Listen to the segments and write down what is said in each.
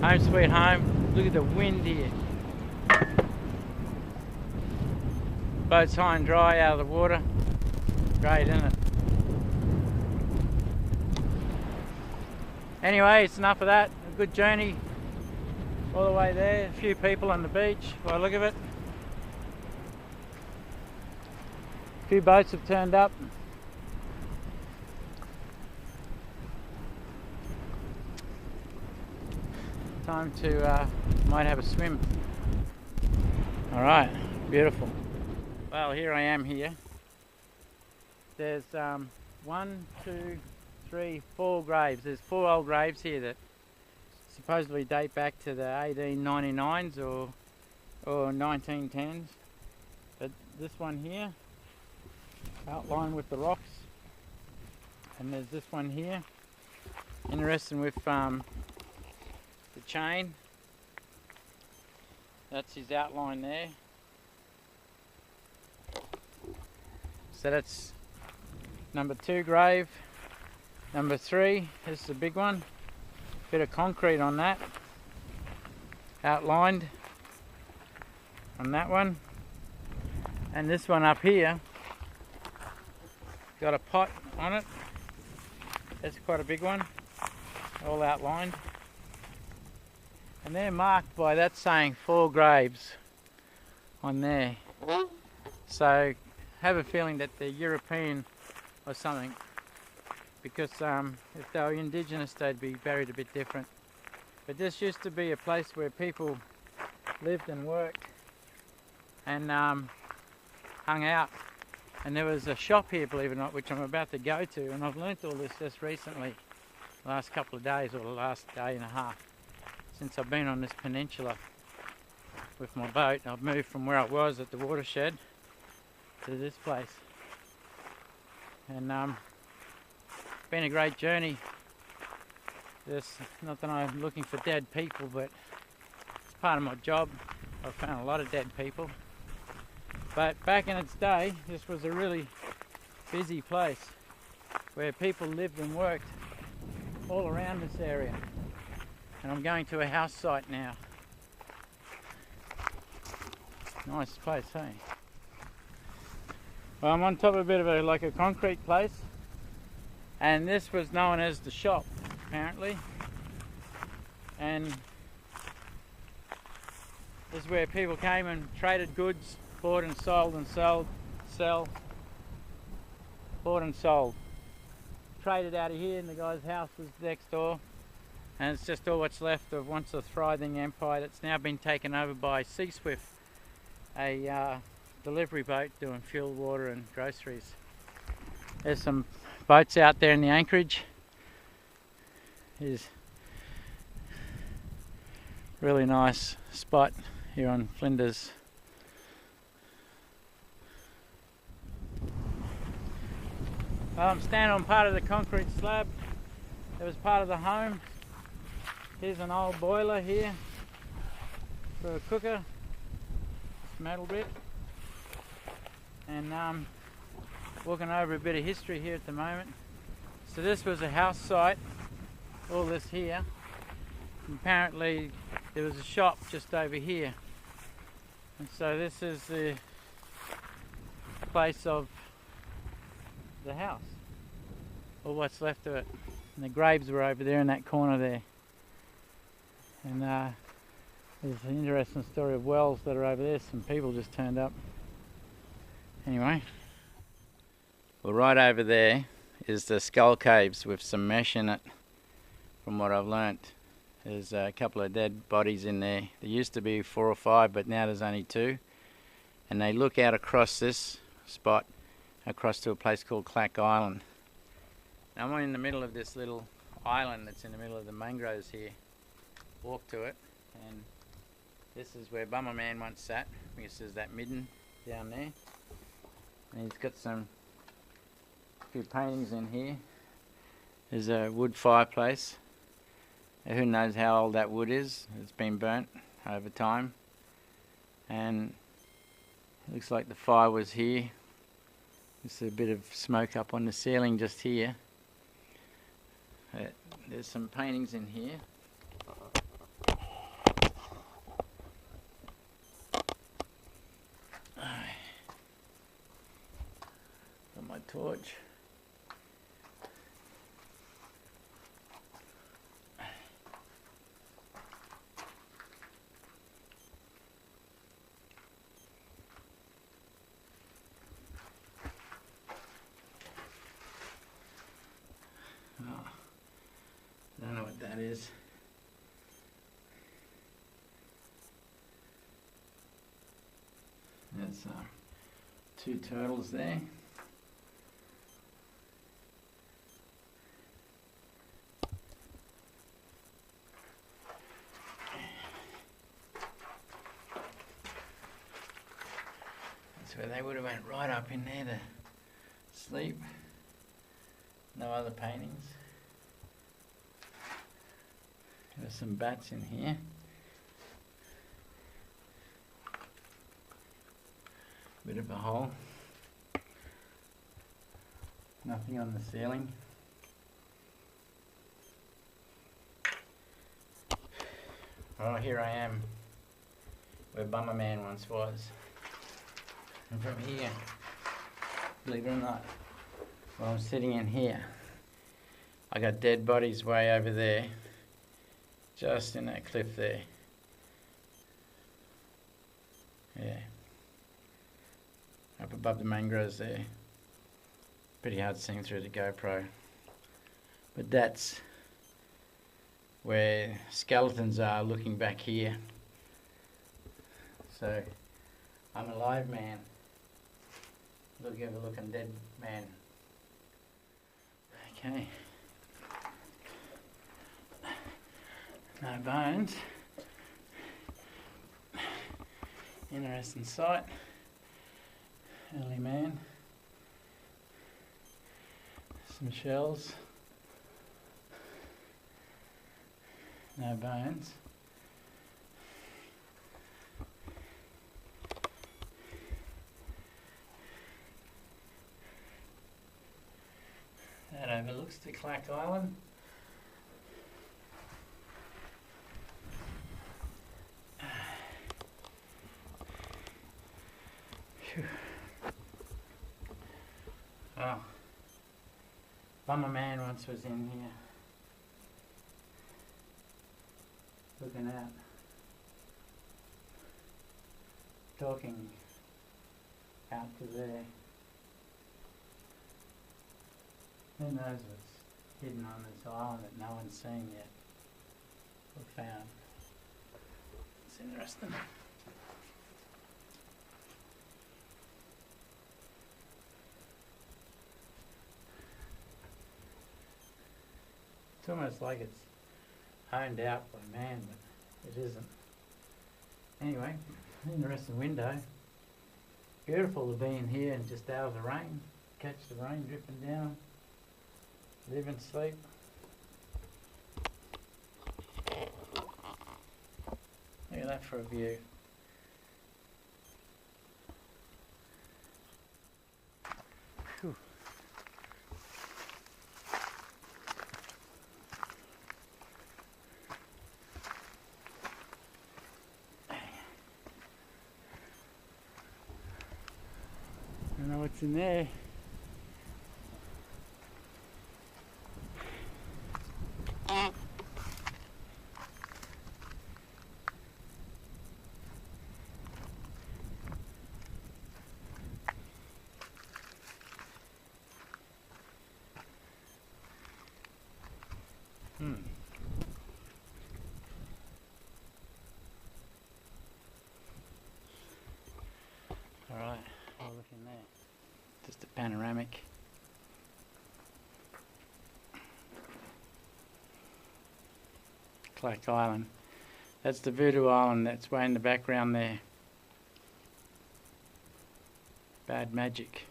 Home sweet home. Look at the wind here. Boat's high and dry out of the water. Great, isn't it? Anyway, it's enough of that. A good journey all the way there. A few people on the beach by the look of it. A few boats have turned up. Time to might have a swim. All right, beautiful. Well, here I am here. There's 1, 2, 3, 4 graves. There's 4 old graves here that supposedly date back to the 1899s or 1910s. But this one here, outlined with the rocks, and there's this one here. Interesting with the chain. That's his outline there. So that's number 2 grave. Number 3, this is a big one. Bit of concrete on that. Outlined on that one. And this one up here, got a pot on it. That's quite a big one. All outlined. And they're marked by that saying 4 graves on there. So have a feeling that they're European or something, because if they were indigenous they'd be buried a bit different. But this used to be a place where people lived and worked and hung out. And there was a shop here, believe it or not, which I'm about to go to, and I've learnt all this just recently, the last couple of days or the last day and a half, since I've been on this peninsula with my boat. I've moved from where I was at the watershed to this place, and been a great journey. Not that I'm looking for dead people, but it's part of my job. I've found a lot of dead people, but back in its day this was a really busy place where people lived and worked all around this area. And I'm going to a house site now. Nice place, hey? Well, I'm on top of a bit of like a concrete place, and this was known as the shop, apparently. And this is where people came and traded goods, bought and sold and bought and sold. Traded out of here, and the guy's house was next door. And it's just all what's left of once a thriving empire that's now been taken over by Sea Swift, a delivery boat doing fuel, water and groceries. There's some boats out there in the anchorage. Here's a really nice spot here on Flinders. Well, I'm standing on part of the concrete slab. It was part of the home. Here's an old boiler here for a cooker, this metal bit, and walking over a bit of history here at the moment. So this was a house site, all this here, and apparently there was a shop just over here, and so this is the place of the house, or what's left of it, and the graves were over there in that corner there. And there's an interesting story of wells that are over there. Some people just turned up. Anyway. Well, right over there is the skull caves with some mesh in it, from what I've learnt. There's a couple of dead bodies in there. There used to be 4 or 5, but now there's only 2. And they look out across this spot, across to a place called Clack Island. Now I'm in the middle of this little island that's in the middle of the mangroves here. Walk to it, and this is where Bummer Man once sat. I guess there's that midden down there, and he's got a few paintings in here. There's a wood fireplace. Who knows how old that wood is? It's been burnt over time, and it looks like the fire was here. There's a bit of smoke up on the ceiling just here. There's some paintings in here. torch. Oh, don't know what that is. There's two turtles there. That's where they would have went right up in there to sleep. No other paintings. There's some bats in here. Bit of a hole. Nothing on the ceiling. Oh, here I am, where Bummer Man once was. And from here, believe it or not, well, I'm sitting in here. I got dead bodies way over there, just in that cliff there. Yeah. Up above the mangroves there. Pretty hard seeing through the GoPro. But that's where skeletons are looking back here. So, I'm a live man. Looking at a looking dead man. Okay. No bones. Interesting sight. Early man. Some shells. No bones. That overlooks the Clark Island. Phew. Oh, Bummer Man once was in here, looking out, talking out to there. Who knows what's hidden on this island that no one's seen yet or found. It's interesting. It's almost like it's honed out by man, but it isn't. Anyway, interesting window. Beautiful to be in here in just hours of rain. Catch the rain dripping down. Live and sleep. Look at that for a view. Whew. I don't know what's in there. Alright, I'll look in there. Just a panoramic. Clark Island. That's the Voodoo Island that's way in the background there. Bad magic.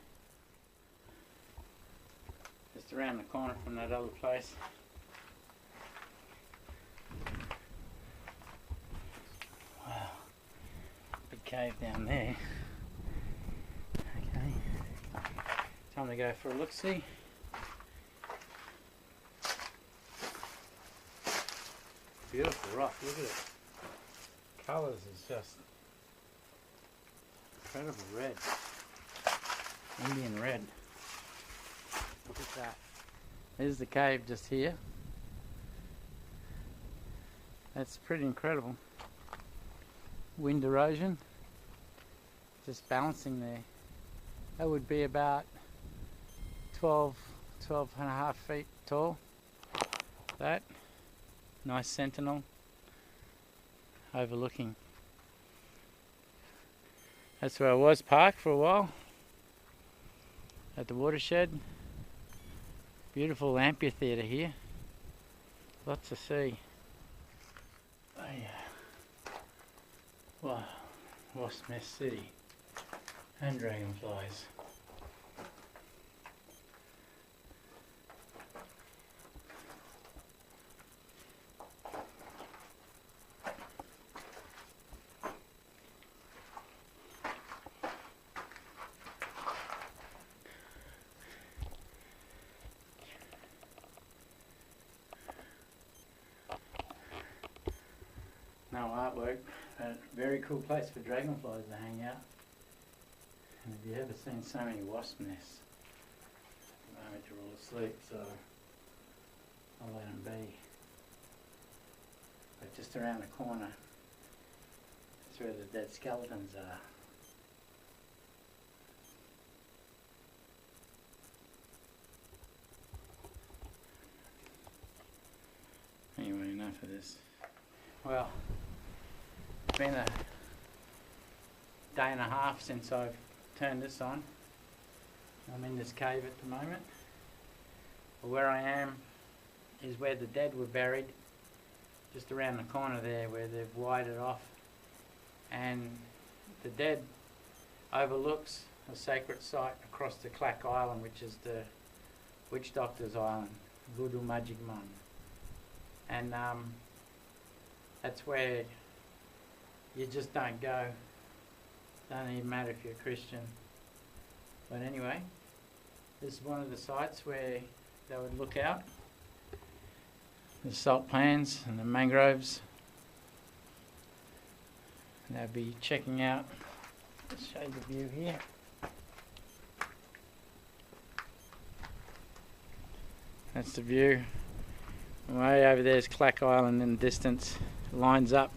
Just around the corner from that other place. Wow. Big cave down there. Okay. Time to go for a look-see. Beautiful rock, look at it. Colours is just incredible red. Indian red. Look at that. There's the cave just here. That's pretty incredible. Wind erosion. Just balancing there. That would be about 12 and a half feet tall. That. Nice sentinel. Overlooking. That's where I was parked for a while. At the watershed. Beautiful amphitheatre here. Lots to see. Oh yeah. Wow. Wasp Nest City. And dragonflies. No artwork, but very cool place for dragonflies to hang out. And have you ever seen so many wasp nests? At the moment they're all asleep, so I'll let them be. But just around the corner, that's where the dead skeletons are. Anyway, enough of this. Well, it's been a day and a half since I've turned this on. I'm in this cave at the moment. Where I am is where the dead were buried, just around the corner there where they've wired it off. And the dead overlooks a sacred site across the Clack Island, which is the witch doctor's island, Voodoo Magic Man. And that's where you just don't go. Doesn't even matter if you're a Christian. But anyway, this is one of the sites where they would look out. The salt pans and the mangroves. And they'd be checking out. Let's show you the view here. That's the view. Way over there is Clack Island in the distance. Lines up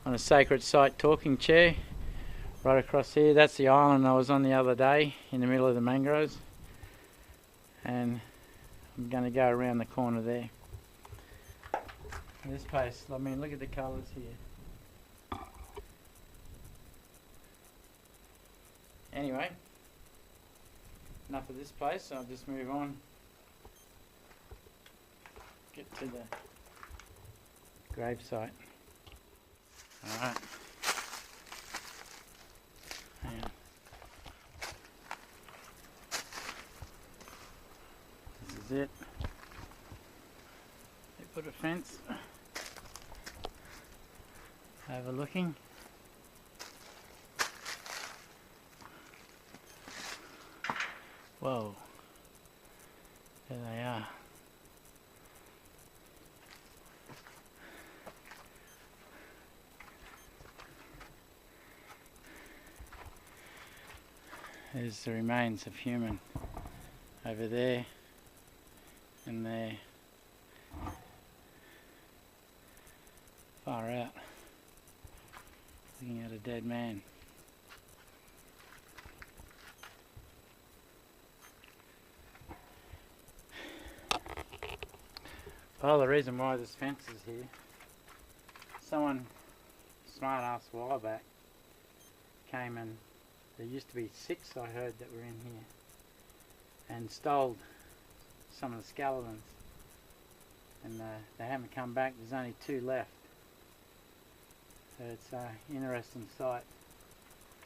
on a sacred site talking chair. Right across here, that's the island I was on the other day in the middle of the mangroves. And I'm going to go around the corner there. This place, I mean, look at the colours here. Anyway, enough of this place, so I'll just move on. Get to the gravesite. Alright. Hang on. This is it. They put a fence overlooking. Whoa. There they are. There's the remains of human over there and there. Far out. Looking at a dead man. Well, the reason why this fence is here, someone smart ass a while back came and there used to be 6 I heard that were in here and stole some of the skeletons, and they haven't come back. There's only 2 left, so it's an interesting sight.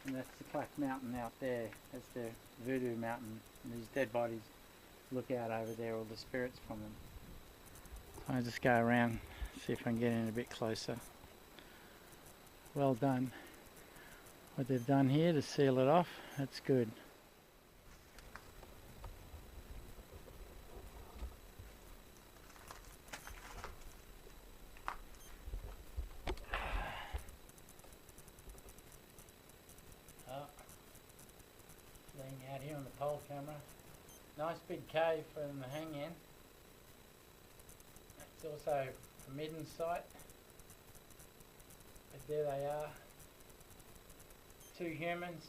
And that's the Clack Mountain out there. That's the Voodoo Mountain, and these dead bodies look out over there, all the spirits from them. So I'll just go around, see if I can get in a bit closer. Well done. What they've done here to seal it off, that's good. Oh, laying out here on the pole camera, Nice big cave for them to hang in. It's also a midden site. But there they are. 2 humans.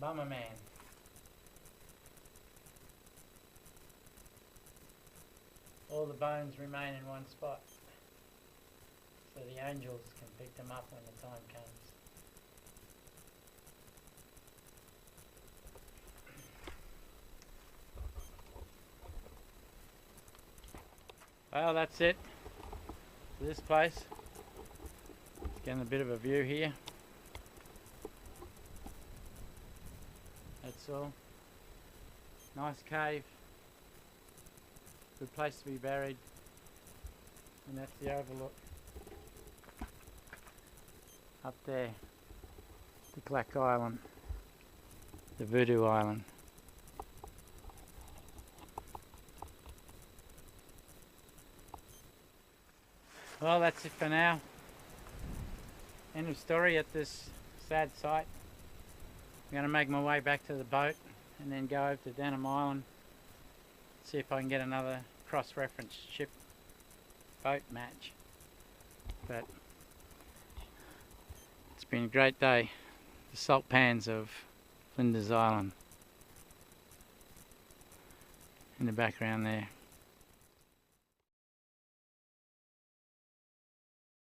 Bummer man. All the bones remain in one spot, so the angels can pick them up when the time comes. Well, that's it for this place. It's getting a bit of a view here. That's all. Nice cave. Good place to be buried. And that's the overlook. Up there. The Black Island. The Voodoo Island. Well, that's it for now. End of story at this sad site. I'm going to make my way back to the boat and then go over to Denham Island, see if I can get another cross-reference ship boat match. But it's been a great day. The salt pans of Flinders Island in the background there.